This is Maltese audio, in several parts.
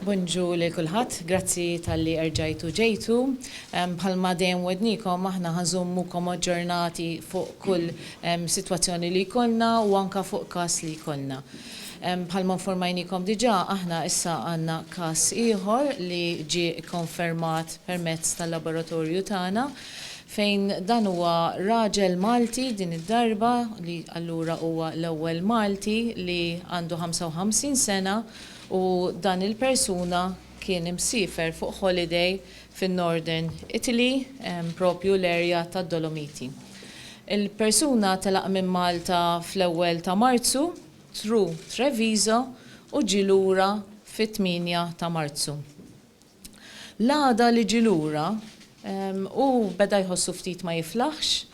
Bonġu li kulħadd, grazzi tal-li erġajtu ġejtu. Bħalma dejjem wednikom aħna ħażommukom aġġornati fuq kull sitwazzjoni li jkollna u anka fuq każ li jkollna. Bħalma informajnikom diġà aħna issa għandna każ ieħor li ġie konfermat permezz tal-laboratorju tagħna fejn dan huwa raġel Malti din id-darba li allura huwa l-ewwel Malti li għandu 55 sena u dan il-persuna kien imsifer fuq holiday fin-Northern Italy, propju l-erja tad-Dolomiti. Il-persuna telaq minn Malta fl-ewwel ta' Marzu, tru Treviso u ġilura fit-8 ta' Marzu. L-għada li ġilura u beda jħossu ftit ma jiflaħx,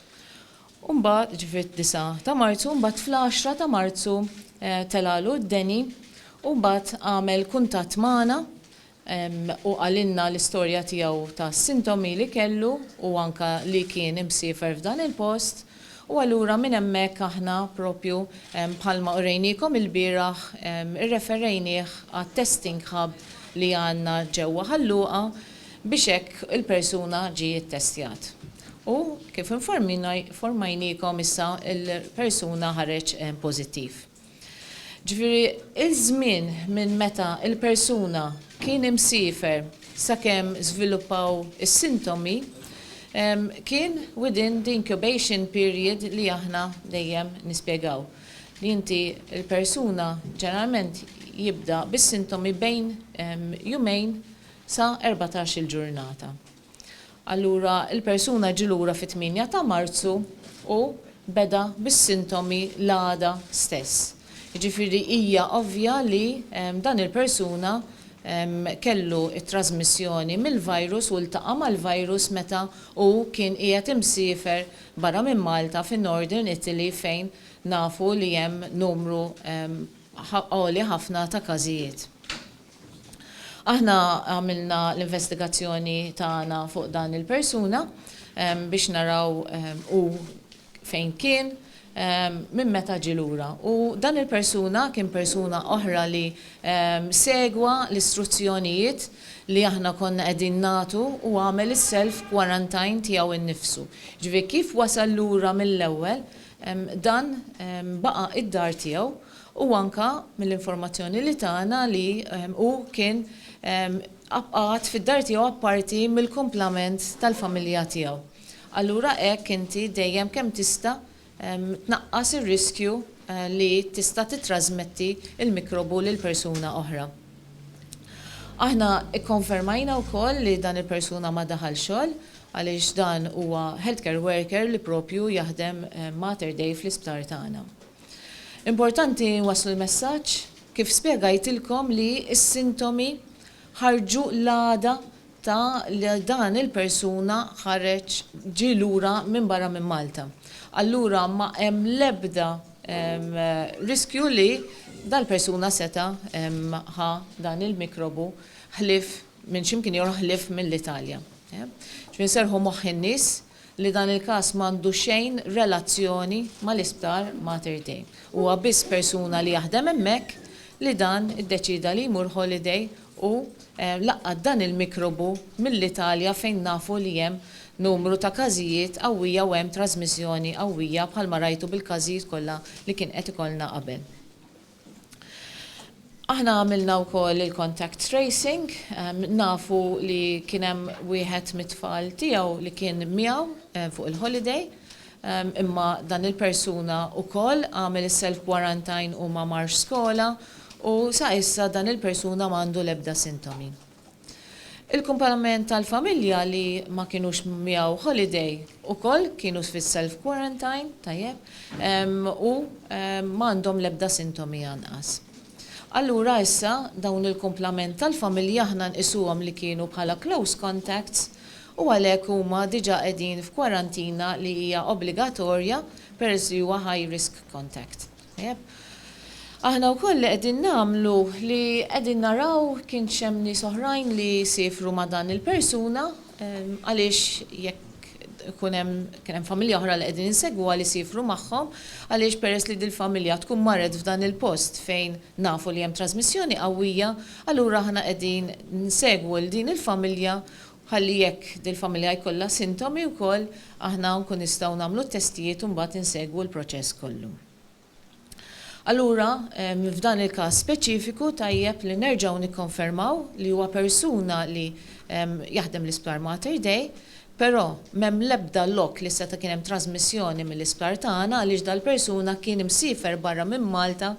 u mbagħad ġifiet 9 ta' Marzu, mbagħad fl-10 ta' Marzu telalu d-deni u mbagħad għamel kuntatt magħna u għalinna l-istorja tiegħu ta' sintomi li kellu u anka li kien imsiefer f'dan il-post u allura minn hemmhekk aħna propju bħalma urejnikom il-bieraħ irreferejnieh għat-testing hub li għandna ġewwa Ħalluqa biex hekk il-persuna ġie ttestjat. U kif informajnikom issa il-persuna ħareġ pożittiv. Ġifieri il-żmien minn meta il-persuna kien imsiefer sakemm żviluppaw is-sintomi kien within the incubation period li aħna dejjem nispjegaw. Li inti il-persuna ġeneralment jibda bis-sintomi bejn jumejn sa 14 il-ġurnata. Allura il-persuna ġilura fit-8 ta' Marzu u beda bis-sintomi l-għada stess. Ġifieri hija ovvja li dan il-persuna kellu it-trasmissjoni mill-virus u ltaqa' mal-virus meta u kien qiegħed imsiefer barra minn Malta fin-Northern Italy fejn nafu li hemm numru għoli ħafna ta' każijiet. Aħna għamilna l-investigazzjoni tagħna fuq dan il-persuna biex naraw u fejn kien minn meta ġilura. U dan il-persuna kien persuna oħra li segwa l-istruzzjonijiet li aħna konna qegħdin nagħtu u għamel is-self quarantine tiegħu innifsu. Ġifieri kif wasal lura mill-ewwel dan baqa' id-dar tiegħu u anka mill-informazzjoni li tagħna li u kien qabqat fid-dar tiegħu apparti mill-kumplament tal-familja tiegħu. Allura hekk inti dejjem kemm tista' tnaqqas ir-riskju li tista' titrasmetti il-mikrobu lil persuna oħra. Aħna ikkonfermajna wkoll li dan il-persuna ma daħal xogħol għaliex dan huwa healthcare worker li propju jaħdem Mater Dei fl-isptar tagħna. Importanti waslu l-messaġġ kif spjegajtilkom li s-sintomi ħarġu l-għada ta' li dan il-persuna ħareġ ġilura minn barra minn Malta. Allura ma hemm l-ebda riskju li dal-persuna seta ħa dan il-mikrobu ħlif minn x'imkien ieħor ħlif mill-Italja. Ġifieri serħu moħħ in-nies li dan il-każ m'għandu xejn relazzjoni mal-isptar Mater Dei. Huwa biss persuna li jaħdem hemmhekk li dan iddeċida li jmur holiday u laqqad dan il-mikrobu mill-Italja fejn nafu li hemm numru ta' każijiet qawwija u hemm trasmissjoni qawwija bħalma rajtu bil-każijiet kollha li kien qed ikollna qabel. Aħna għamilna wkoll il-contact tracing, nafu li kien hemm wieħed mit-tfal tiegħu li kien miegħu fuq il-holiday, imma dan il-persuna wkoll għamel is-self quarantine u ma marx skola u sa issa dan il-persuna m'għandu l-ebda sintomi. Il-kumplament tal-familja li ma kienux miegħu holiday ukoll kienu fis-self quarantine tajjeb u m'għandhom l-ebda sintomi anqas. Allura issa dawn il-kumplament tal-familja aħna nqisuhom li kienu bħala close contacts u għalhekk huma diġà qegħdin f'kwarantina li hija obbligatorja peress li huwa high risk contact. Aħna wkoll qegħdin nagħmlu li qegħdin naraw kien hemm nies oħrajn li sifru ma' dan il-persuna għaliex jekk kien hemm familja oħra li qegħdin insegwu li sifru magħhom għaliex peress li dil-familja tkun marret f'dan il-post fejn nafu li hemm trasmissjoni qawwija, allura aħna qegħdin nsegwu l din il-familja ħalli jekk dil-familja jkollha sintomi wkoll aħna nkun nistgħu nagħmlu t-testijiet u mbagħad insegwu l-proċess kollu. Allura, f'dan il-każ speċifiku tajjeb li nerġgħu nikkonfermaw li huwa persuna li jaħdem l-isptar Mater Dei, però m'hemm l-ebda lok li seta' kien hemm trasmissjoni mill-isptar tagħna għaliex dal-persuna kien imsifer barra minn Malta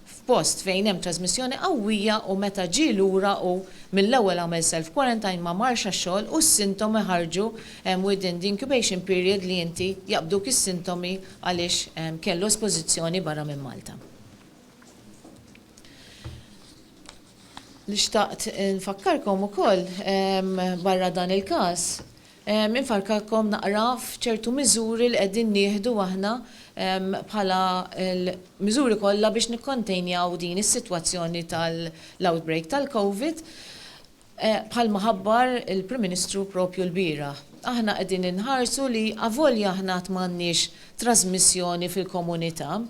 f'post fejn hemm trasmissjoni qawwija u meta ġie lura u mill-ewwel għamel self-quarantine ma marx għax-xogħol u s-sintomi ħarġu within the incubation period li inti jaqbduk is-sintomi għaliex kellu espożizzjoni barra minn Malta. Li xtaqt nfakkarkom ukoll barra dan il-każ, infakkarkom naqra f'ċertu miżuri li qegħdin nieħdu aħna bħala l-miżuri kollha biex nikkontenjaw din is-sitwazzjoni tal-outbreak tal-COVID bħalma ħabbar il-Prim Ministru propju l-bira. Aħna qegħdin inħarsu li avolja aħna m'għandniex trasmissjoni fil-komunità.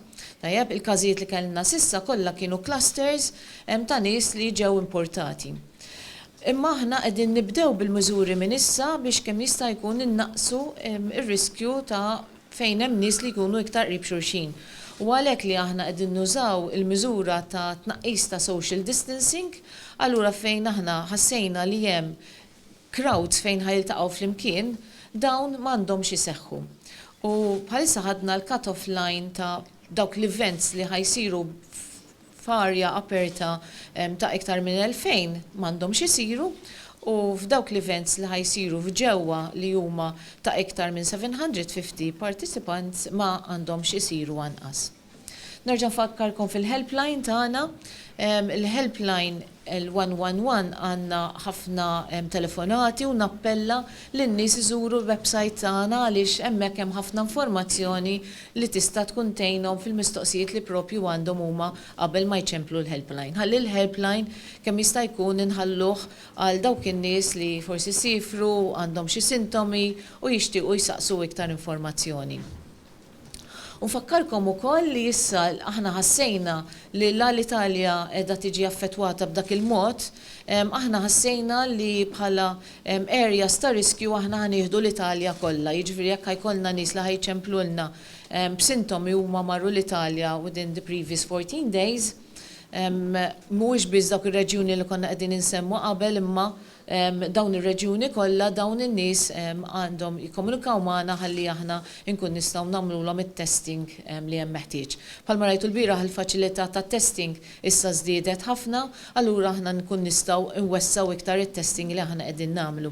Tajjeb, il-każijiet li kellna sissa kollha kienu clusters ta' nies li ġew importati. Imma aħna qegħdin nibdew bil-miżuri minn issa biex kemm jista' jkun innaqsu ir-riskju ta' fejn hemm nies li jkunu iktar qrib xulxin. U għalhekk li aħna qegħdin nużaw il-miżura ta' tnaqqis ta' social distancing, allura fejn aħna ħassejna li hemm crowds fejn ħajiltaqgħu flimkien, dawn m'għandhomx iseħħu. U bħalissa ħadna l-cut-off line ta' dawk l-events li ħajsiru f'arja aperta ta' iktar minn 2000 m'għandhomx isiru u f'dawk l-events li ħajsiru f'ġewwa li huma ta' iktar minn 750 participants ma għandhomx isiru anqas. Nerġa' nfakkarkom fil-helpline tagħna, il-helpline il-111 għandna ħafna telefonati u nappella lin-nies iżuru l-website tagħna għaliex hemmhekk hemm ħafna informazzjoni li tista' tkun tgħinhom fil-mistoqsijiet li propju għandhom huma qabel ma jċemplu l-helpline. Ħalli l-helpline kemm jista' jkun inħalluh għal dawk in-nies li forsi sifru għandhom xi sintomi u jixtiequ jsaqsu iktar informazzjoni. U nfakkarkom ukoll li issa aħna ħassejna li l-Italja qiegħda tiġi affettwata b'dak il-mod, aħna ħassejna li bħala areas ta' riskju aħna ħanieħdu l-Italja kollha. Jiġifieri jekk ħajkollna nies li ħajċemplulna b'sintomi huma marru l-Italja within the previous 14 days, mhuwiex biss dawk ir-reġjuni li konna qegħdin insemmu qabel imma dawn ir-reġjuni kollha dawn in-nies għandhom jikkomunikaw magħna ħalli aħna nkun nistgħu nagħmluhom it-testing li hemm meħtieġ. Bħalma rajtu l-bieraħ il-faċilità tat-testing issa żdiedet ħafna, allura aħna nkun nistgħu nwessaw iktar it-testing li aħna qegħdin nagħmlu.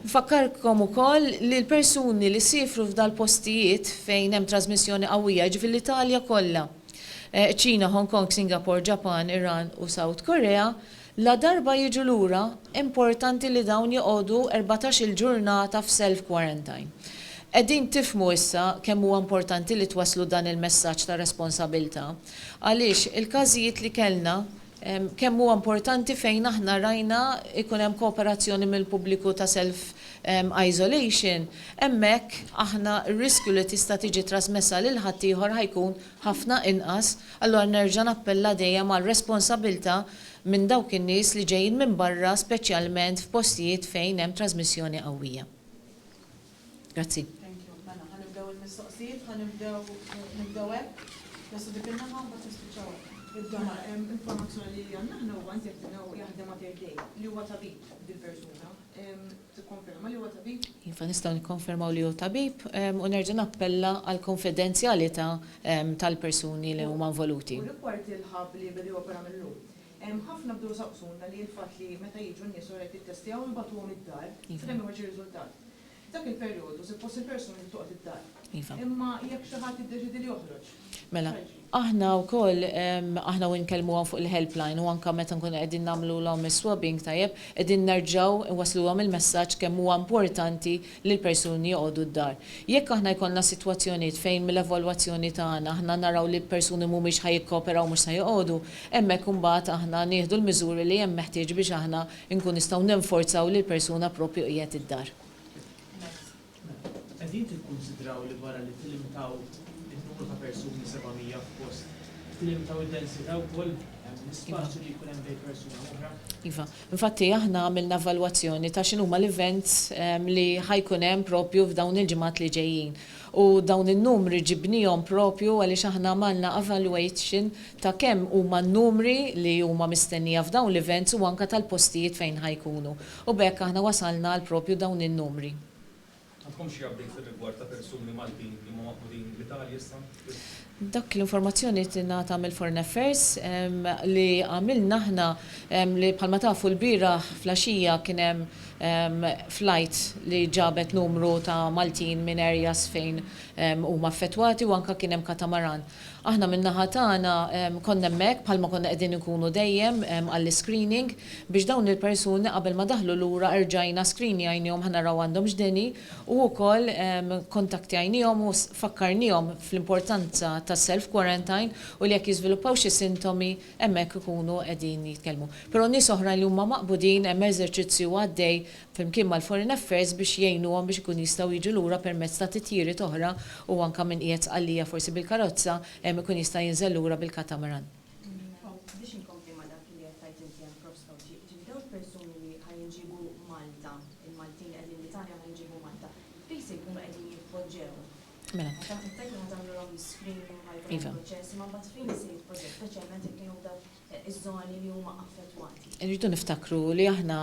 Nfakkarkom ukoll li l-persuni li sifru f'dal postijiet fejn hemm trasmissjoni qawwija ġifi l-Italja kollha, Ċina, Hong Kong, Singapore, Japan, Iran u South Korea, la darba jiġu lura importanti li dawn joqogħdu 14-il ġurnata f'self-quarantine. Qegħdin tifhmu issa kemm huwa importanti li twaslu dan il-messaġġ ta' responsabilità għaliex il-każijiet li kellna kemm huwa importanti fejn aħna rajna ikun hemm kooperazzjoni mill-pubbliku ta' self-isolation, hemmhekk aħna r-riskju li tista' tiġi trasmessa lil ħaddieħor ħajkun ħafna inqas, allura nerġa' nappella dejjem għal responsabilità minn dawk in-nies li ġejjin minn barra speċjalment f'postijiet fejn hemm trasmissjoni qawwija. Grazzi. Mela, ħanibdew il-mistoqsijiet, nibdew hekk, jassu dik in-naħa mbagħad nispiċċaw hekk. Informazzjoni li għandna ħna huwa jaħdem Mater Dei li huwa tabib dil-persuna. Tikkonferma li huwa tabib? Iva nistgħu nikkonfermaw li huwa tabib u nerġa' nappella għall konfidenzjalità tal-persuni li huma involuti. U rigward il-ħabb li bedi opera mill-lum. Ħafna bdew saqsuna li l-fatt li meta jiġu n-nies wara jittestjaw imbagħtuhom id-dar, f'hemm iwaġġi riżultat. Dak il-perjodu suppost il-persuna li toqgħod id-dar. Imma jekk xi ħadd iddeċidi li joħroġ. Mela, aħna wkoll aħna nkellmuhom fuq il-helpline u anke meta nkunu qegħdin nagħmluhom is-swabbing tajjeb qegħdin nerġgħu nwasluhom il-messaġġ kemm huwa importanti li l-persuni joqogħdu d-dar. Jekk aħna jkollna sitwazzjonijiet fejn mill-evalwazzjoni tagħna aħna naraw li l-persuni mhumiex ħajikkooperaw mhux se joqogħdu, hemmhekk imbagħad aħna nieħdu l-miżuri li hemm meħtieġ biex aħna nkun nistgħu ninforzaw li l-persuna proprju qiegħed id-dar. qegħdin tikkunsidraw li wara li tilimitaw in-numru ta' persuni 700 f'post, tilimitaw id-densità wkoll l-ispazju li jkun hemm bejn persuna oħra? Iva, infatti aħna għamilna evalwazzjoni ta' x'inhuma l-events li ħajkun hemm propju f'dawn il-ġimgħat li ġejjin. U dawn in-numri ġibnihom propju għaliex aħna għamilna evaluation ta' kemm huma n-numri li huma mistennija f'dawn l-events u anke tal-postijiet fejn ħajkunu. U bekk aħna wasalna għal propju dawn in-numri. Għandkom xi update fir-rigward ta' persuni Maltin li huma maqbudin l-Italja issa? Dak l-informazzjoni tingħata mill-Foreign Affairs li għamilna aħna li bħalma tafu l-bira flaxija kien hemm flight li ġabet numru ta' Maltin minn areas fejn huma affettwati u anke kien hemm katamaran. Aħna min-naħa tagħna konna hemmhekk bħalma konna qegħdin ikunu dejjem għall-screening biex dawn il-persuni qabel ma daħlu lura erġajna screenjajnihom ħa naraw għandhom x'deni u wkoll kontattjajnihom u fakkarnihom fl-importanza ta' self-quarantine u li jekk jiżviluppaw xi sintomi hemmhekk ikunu qegħdin jitkellmu. Però nies oħra li huma maqbudin hemm eżerċizzju għaddej flimkien mal-Foreign Affairs biex jgħinuhom biex ikun jistgħu jiġu lura permezz ta' titjiriet oħra u anke min qiegħed għalija forsi bil-karozza ikun jista' jinżel lura bil-katamaran. Biex inkompli ma' dak li qed tgħid inti hemm prostow, ġifieri dawn persuni li ħajinġibu Malta, il-Maltin qegħdin l-Italja ħajinġibu Malta, fejn se jkunu qegħdin jitpoġġew? Mela. Tajtu ma tagħmluhom screening ħajkun proċess, ma mbagħad fejn se jitpoġġew, speċjalment jekk kienu dawn iż-żoni li huma affettwati. Irridu niftakru li aħna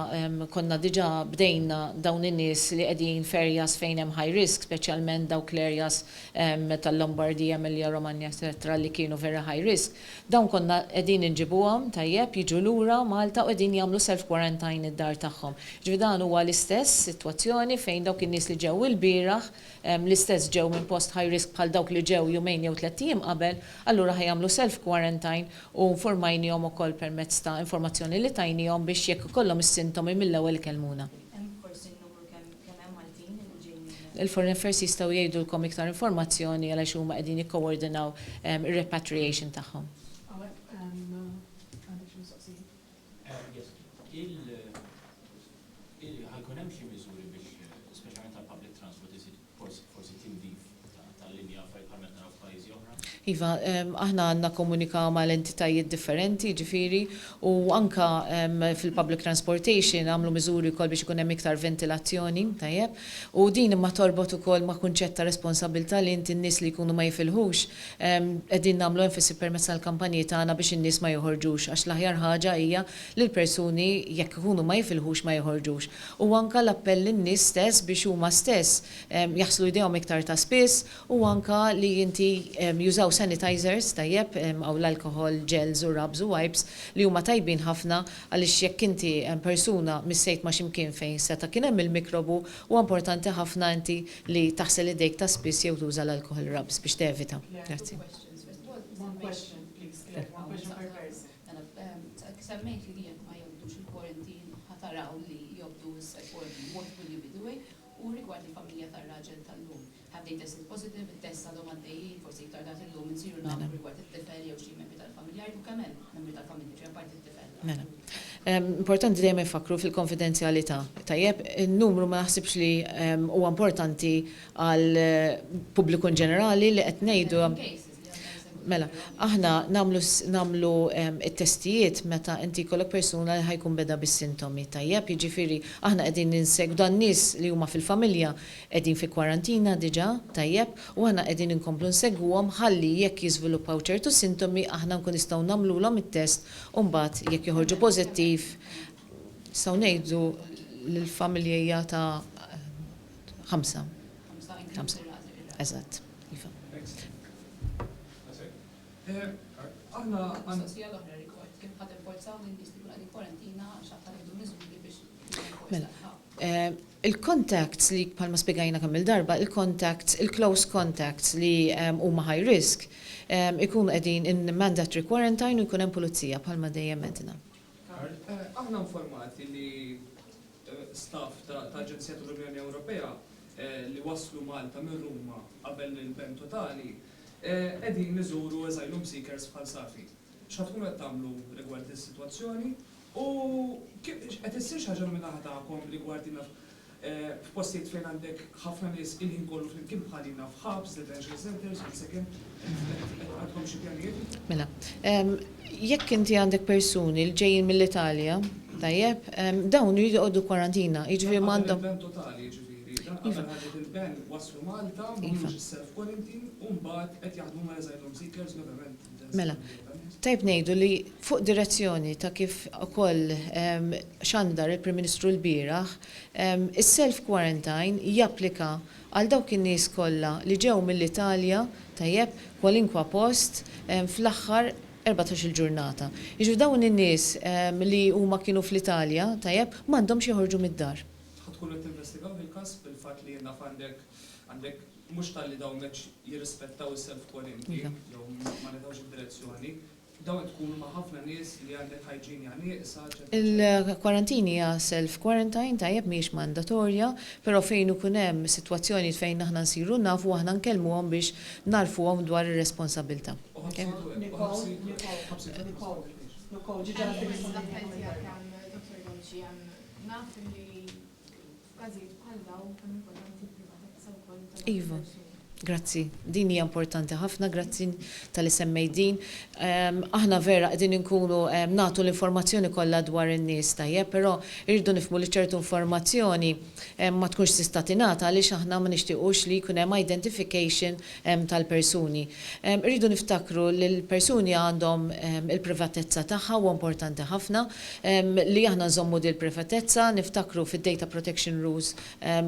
konna diġà bdejna dawn in-nies li qegħdin f'areas fejn hemm high risk, speċjalment dawk l-areas tal-Lombardija, Emilia Romagna, eċetera li kienu vera high risk. Dawn konna qegħdin inġibuhom tajjeb jiġu lura Malta u qegħdin jagħmlu self-quarantine id-dar tagħhom. Ġifieri dan huwa l-istess sitwazzjoni fejn dawk in-nies li ġew il-bieraħ l-istess ġew minn post high risk bħal dawk li ġew jumejn jew 3 ijiem qabel, allura ħajjagħmlu self-quarantine u informajnihom ukoll permezz ta' informazzjoni li tajnihom biex jekk ikollhom is-sintomi mill-ewwel ikellmuna. Hemm forsi n-numru kemm hemm Maltin li ġejjin. Il-Foreign Affairs jistgħu jgħidulkom iktar informazzjoni għaliex huma qegħdin jikkoordinaw ir-repatriation tagħhom. Ħajkun hemm xi miżuri biex speċjalment tal-public transport forsi tindif tal-linja bħal naraw f'pajjiżi oħra? Iva, aħna għandna komunika mal entitajiet differenti, ġifiri, u anka fil-public transportation għamlu miżuri wkoll biex ikun hemm iktar ventilazzjoni, tajjeb, u din imma torbot ukoll ma' kunċett ta' responsabilità li inti n-nies li jkunu ma jifilħux, qegħdin nagħmlu enfasi permezz tal-kampanji tagħna biex in-nies ma joħorġux, għax l-aħjar ħaġa hija li l-persuni jekk ikunu ma jifilħux ma joħorġux. U anka l-appell lin-nies stess biex huma stess jaħslu idejhom iktar ta' spiss u anka li inti jużaw sanitizers tajjeb aw l-alkohol, gels u rubs u wipes li huma tajbin ħafna għaliex jekk inti persuna missejt ma' ximkien fejn seta' kien hemm il-mikrobu u importanti ħafna inti li taħsel idejk ta' spiss jew tuża l-alkohol rubs biex tevita. Grazzi. One question, please. One question per person. Semmejt li jekk ma jobdux il-quarantin ħataraw li jobdu s-quarantin, what will you be doing? U rigward il-familja tar-raġel tal-lum. Have they tested positive, il-test għadhom għaddejjin, forsi iktar dat il-lum insiru nagħmlu rigward it-tifel jew xi membri tal-familja u kemm hemm membri tal-familja ġej parti t-tifel. Mela. Importanti dejjem ifakru fil-konfidenzjalità. Tajjeb, in-numru ma naħsibx li huwa importanti għal pubbliku ġenerali li qed ngħidu. Mela, aħna namlu it-testijiet meta inti kollok persuna li ħajkun beda bis-sintomi tajjeb, jiġifieri aħna qegħdin ninsegwu dan nies li huma fil-familja qegħdin fi kwarantina diġà tajjeb u aħna qegħdin inkomplu nsegwhom ħalli jekk jiżviluppaw ċertu sintomi aħna nkun nistgħu nagħmluhom it-test u mbagħad jekk joħorġu pożittiv nistgħu ngħidu lill-familja ta' 5. Eżatt. Aħna Mistoqsija l-oħra rigward kif ħadd inforzaw lin-nies li jkunu qegħdin kwarantina għax ħadd jieħdu miżuri biex il-contacts li bħalma spjegajna kemm il-darba, il-close contacts li huma high risk ikunu qegħdin in mandatory quarantine u jkun hemm pulizija bħalma dejjem medna. Aħna informati li staff ta' Aġenzija tal-Unjoni Ewropea li waslu Malta minn Ruma qabel il-ben totali qegħdin iżuru asylum seekers bħal safi. X'ħatkunu qed tagħmlu rigward is-sitwazzjoni u qed issir xi ħaġa minn naħa tagħkom rigward f'postijiet fejn għandek ħafna nies il-ħin kollu flimkien bħalina f'ħabs, detention centers, second, għadkom xi pjanijiet? Mela, jekk inti għandek persuni li ġejjin mill-Italja, tajjeb, dawn jridu jqogħdu kwarantina, jiġifieri m'għandhom. Il-ben totali ġifieri, qabel ħadet il-ben waslu Malta, mhux self-quarantine, u mbagħad qed jaħdmu ma' asylum seekers government. Mela, tajb ngħidu li fuq direzzjoni ta' kif ukoll xandar il-Prim Ministru l-bieraħ, is-self-quarantine japplika għal dawk in-nies kollha li ġew mill-Italja, tajjeb, kwalinkwa post fl-aħħar 14 il-ġurnata. Jiġu dawn in-nies li huma kienu fl-Italja, tajjeb, m'għandhomx joħorġu mid-dar. Tkunu tinvestigaw fil-każ bil-fatt li naf għandek mhux tal-li dawn meċ jirrispettaw is-self-quarantine, jew ma netawx id-direzzjoni, dawn tkunu ma' ħafna nies li għandek ħajġinja nieqsa. Il-kwarantini hija self-quarantine tajjeb mhijiex mandatorja, però fejn ikun hemm sitwazzjoni fejn aħna nsiru nafu aħna nkellmuhom biex narfuhom dwar ir-responsabilità. Iva, grazzi. Din hija importanti ħafna, grazzi tal-li semmej din. Aħna vera qegħdin inkunu nagħtu l-informazzjoni kollha dwar in-nies tajjeb, però irridu nifhmu li ċertu informazzjoni ma tkunx tista' tingħata għaliex aħna ma nixtiequx li jkun hemm identification tal-persuni. Irridu niftakru li l-persuni għandhom il-privatezza tagħha u importanti ħafna li aħna nżommu din il-privatezza, niftakru fid-data protection rules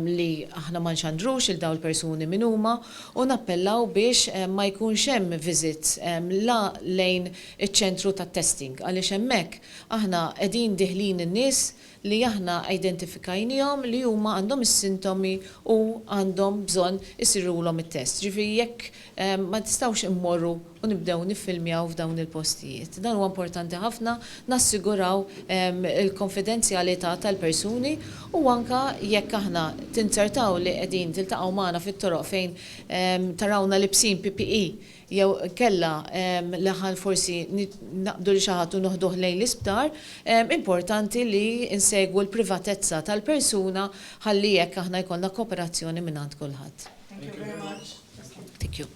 li aħna ma nxandrux il dawn il-persuni min huma u nappellaw biex ma jkunx hemm visit la lejn iċ-ċentru tat-testing għaliex hemmhekk aħna qegħdin diħlin in-nies li aħna identifikajnihom li huma għandhom is-sintomi u għandhom bżonn isirulhom it-test. Ġifieri jekk ma tistgħux immorru u nibdew niffilmjaw f'dawn il-postijiet. Dan huwa importanti ħafna nassiguraw il-konfidenzjalità tal-persuni u anka jekk aħna tinsertaw li qegħdin tiltaqgħu magħna fit-toroq fejn tarawna libsin PPE jew kella laħal forsi naqbdu li xi ħadd u noħduh lejn l-isptar, importanti li insegwu l-privatezza tal-persuna ħalli jekk aħna jkollna kooperazzjoni mingħand kulħadd. Thank you very much. Thank you.